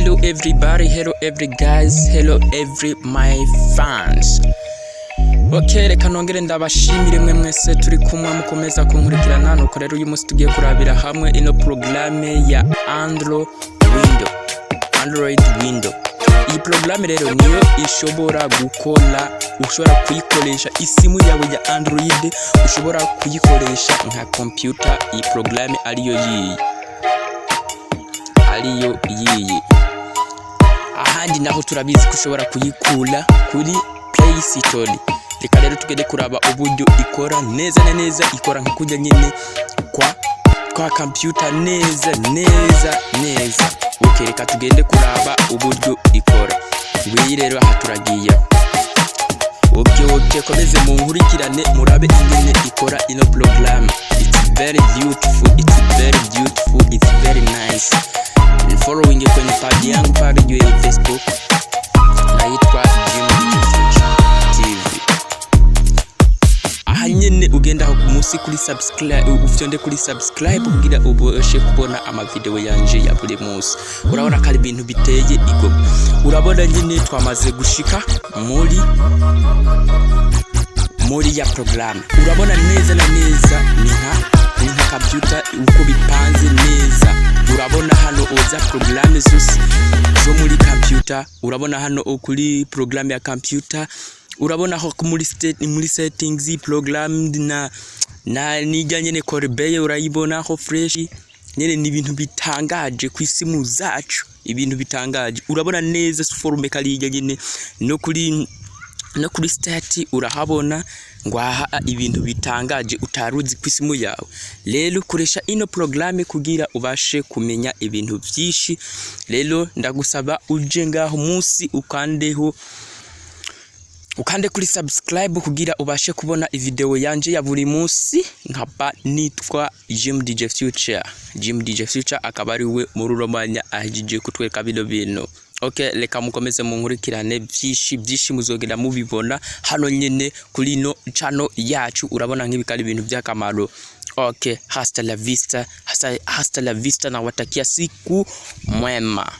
Hello everybody, hello every guys, hello every my fans. Okay, reka nongere ndabashimire mwe mwese turi kumwe mukomeza kunkurikirana. Nuko rero uyu munsi tugiye kurabira hamwe ino programme ya Android window. Iyi programme rero niyo ishobora ushobora kuyikoresha isimu yawe ya Android, ushobora kuyikoresha nka computer. Iyi programme ariyo yiyi ahandi naho turabizi kushobora kuyikula kuri Play Store. Reka rero tugende kuraba uburyo ikora neza na neza, ikora nka kujya nyine kwa computer neza. Okay, reka tugende kuraba uburyo ikora. Ngwiyi rero aha turagiye. Okay, komeze mu nkurikirane murabe ingene ikora ino program. It's very beautiful, it's very nice. Following kwenye page yangu page ya Facebook naitwa TV. Aha nyene ugenda aho kumusi kuri subscribe, ufyonde kuri subscribe kugira ubashe kubona ama video yanje ya buri munsi. Urabona kali ibintu biteye igo. Urabona nyene twamaze gushika muri ya program. Urabona neza na neza ni nka computer uko bipanze neza. Urabona hano oza programme zo muri computer. Urabona hano kuri programme ya computer. Urabona ho muri settings program na nijanye ne koresha urayibona ho fresh. Nyene ni ibintu bitangaje ku isimu zacu, ibintu bitangaje. Urabona neza forume kali nyene no kuri stat urahabona ngwaha ibintu bitangaje utaruzi kwisimu yawe. Rero kuresha ino programme kugira ubashe kumenya ibintu byinshi. Rero ndagusaba uje ngaho munsi ukande kuri subscribe kugira ubashe kubona video yanje ya buri munsi. Nkaba nitwa DJ Future akaba ari we muri Romanya ahijije kutwereka bino bintu. Okay, reka mukomeze mu nkurikirane byinshi muzogenda mubibona hano nyene kuri no channel yacu. Urabona nk'ibikali ibintu by'akamaro. Okay, hasta la vista na watakia siku mwema.